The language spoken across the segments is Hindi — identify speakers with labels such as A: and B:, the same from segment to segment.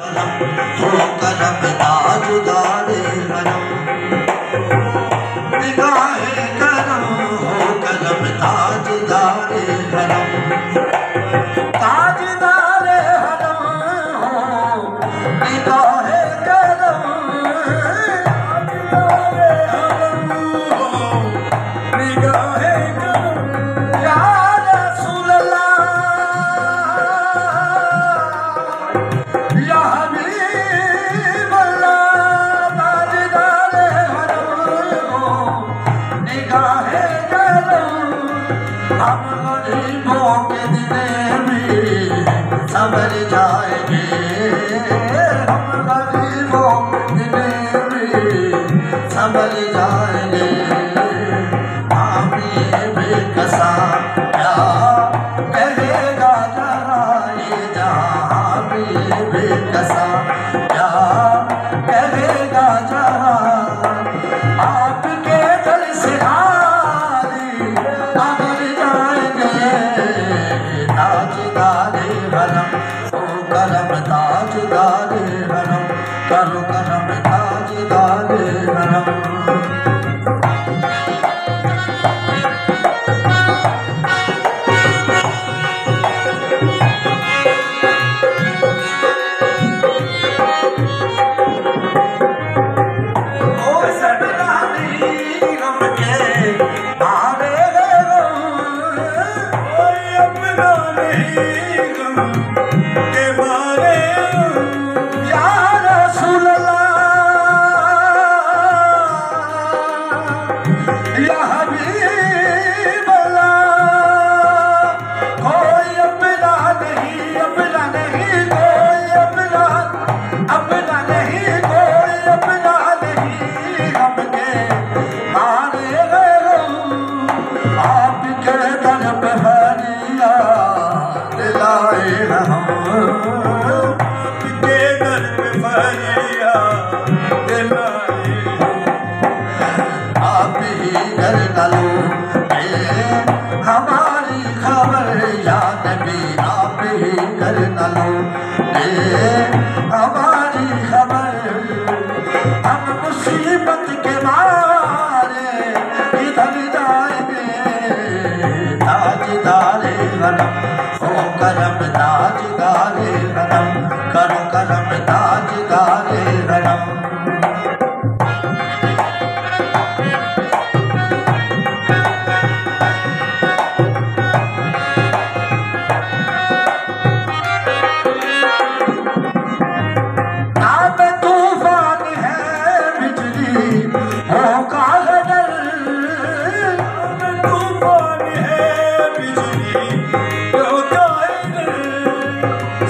A: हो करम ताजदारे हरम, निगाहे करम हो करम ताजदारे हरम, ताजदारे हरम हो निगाहे करम, ताजदारे हरम हो निगाहे करम, या रसूल अल्लाह या हबीब अल्लाह, ताजदारे हरम हो निगाहे करम, हम गरीबों के दिले भी संभल जाएंगे, हम गरीबों के दिले भी संभल जाएंगे, हामी बेकसा क्या कहेगा जहाँ ये जहाँ, हामी बेकसा क्या कहेगा जहाँ, आपके दर से हारी अगर जाएंगे, ताजदारे हरम हो करम ताजदारे हरम, करो करम ताजदारे हरम। या हबीब अल्लाह, कोई अपना नहीं, अपना नहीं, कोई अपना, अपना नहीं, कोई अपना नहीं, हमके मारे गैरों, आपके दर पे फरियाद लाए हम, आपके दर पे फरियाद लाए, आप ही कर डालो हमारी खबर या नबी, आप ही कर डालो हमारी खबर, हम मुसीबत के मारे इधर जाएंगे, ताजदारे हरम हो करम ताजदारे हरम, करो करम ताजदारे हरम।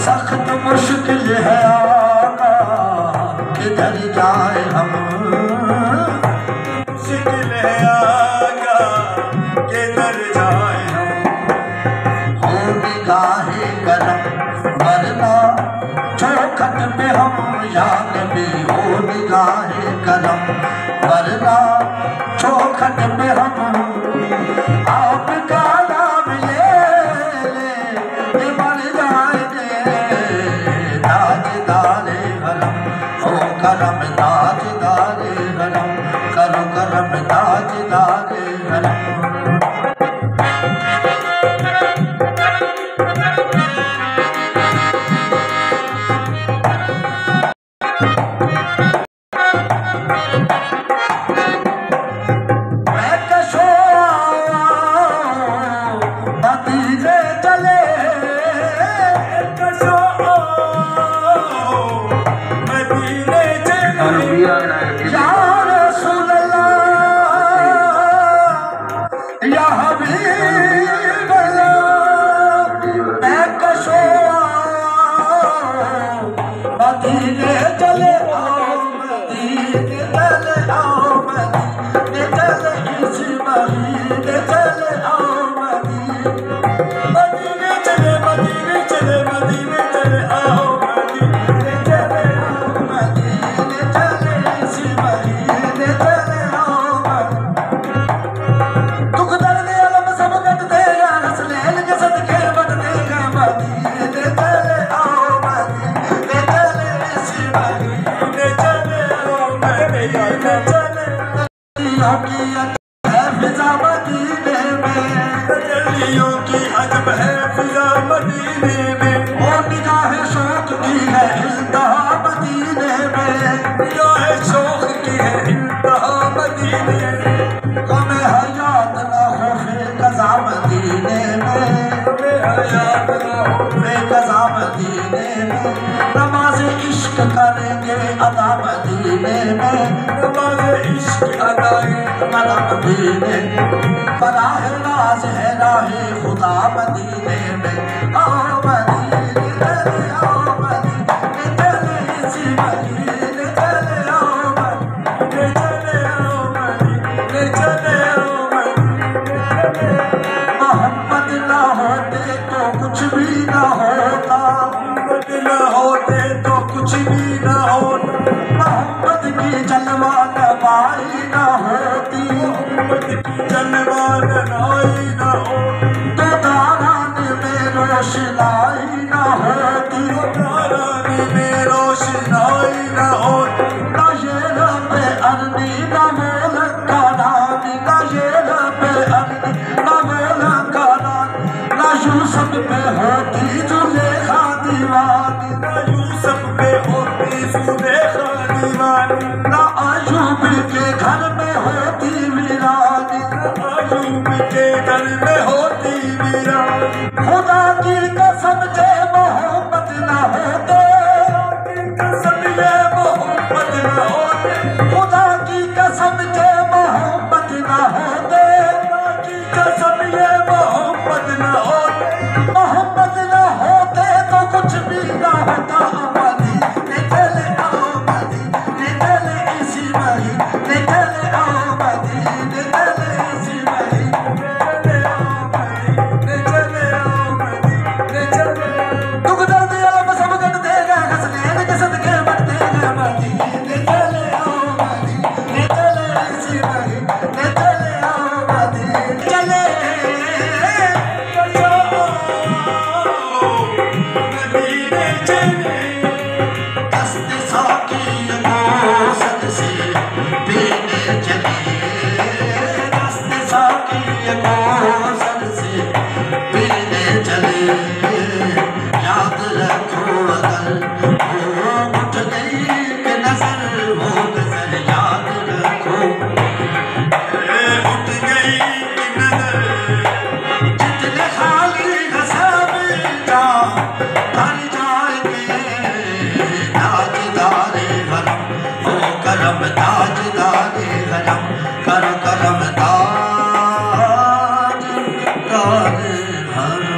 A: सख्त मुश्किल है आका किधर जाए हम, मुश्किल है आका किधर जाए हम, हो निगाहे करम वरना चौखट में हम या नबी, हो निगाहे करम वरना चौखट में हम, आपका नाम ले ले मर जाएंगे, ताजदारे हरम हो करम ताजदारे हरम, करो करम ताजदारे हरम। या रसूल अल्लाह या हबीब अल्लाह, मैं कशो मदीने चले आओ, मदीने चले आओ, मदीने चले इस महीने चले आओ, मदीने चले मदीने चले मदीने चले आओ, मदीने चले आओ, मदीने चले इस महीने चले आओ, दुख दर्द अलम सब कट देगा, हंसलेन के सदके बढ़ देगा, मदीने चले आओ, मदीने चले अदा मदीने में, नमाज इश्क अदाए अमरा मदीने, बराह राज है राहे खुदा मदीने में। आओ मदीने चले, आओ मदीने चले, इसी मदीने चले, आओ मदीने चले, आओ मदीने चले, आओ मदीने चले। मोहम्मद ना होते तो कुछ भी ना होता, मोहम्मद ना होते तो कुछ भी ना होता, मोहम्मद की जलवा नवाई ना होती, मोहम्मद की जलवा नवाई ना होती, तो दारान में रोशनाई ना होती, दारान में रोशनाई ना होती। ना ये रब्बे अरनी ना मौला का रानी, ना ये रब्बे अरनी ना मौला का रानी, ना यूसुफ पे होती जुलेखा दीवानी, ना यूसुफ पे होती जुलेखा दीवानी, ना अयूब के घर में होती वीरानी, ना अयूब के घर में होती वीरानी। खुदा की कसम जे मोहब्बत ना होते, कसम ये मोहब्बत ना होते, खुदा की कसम जे मोहब्बत ना होते, खुदा की कसम ये मोहब्बत ना होते, मोहब्बत ना होते तो कुछ भी ना होता। मदीने चले, आओ मदीने चले, इसी महीने चले, आओ मदीने चले, इसी महीने चले, आओ मदीने चले, आओ मदीने चले। दुख दर्द अलम सब कट देगा, हंसने के सदके मट देगा। मदीने चले, आओ मदीने चले, इसी महीने चले, आओ मदीने चले, मदीने चले। दस्त साकी मौसम से पीने चले, दस्त साकी मौसम से पीने चले। याद रखो अगर वो उठ गई कि नजर, वो नजर याद रखो उठ गई कि नजर। जितने खाली हसाब जा भर जाएंगे, ताजदारे हरम हो करम, ताजदारे हरम करो करम, ताजदारे हरम।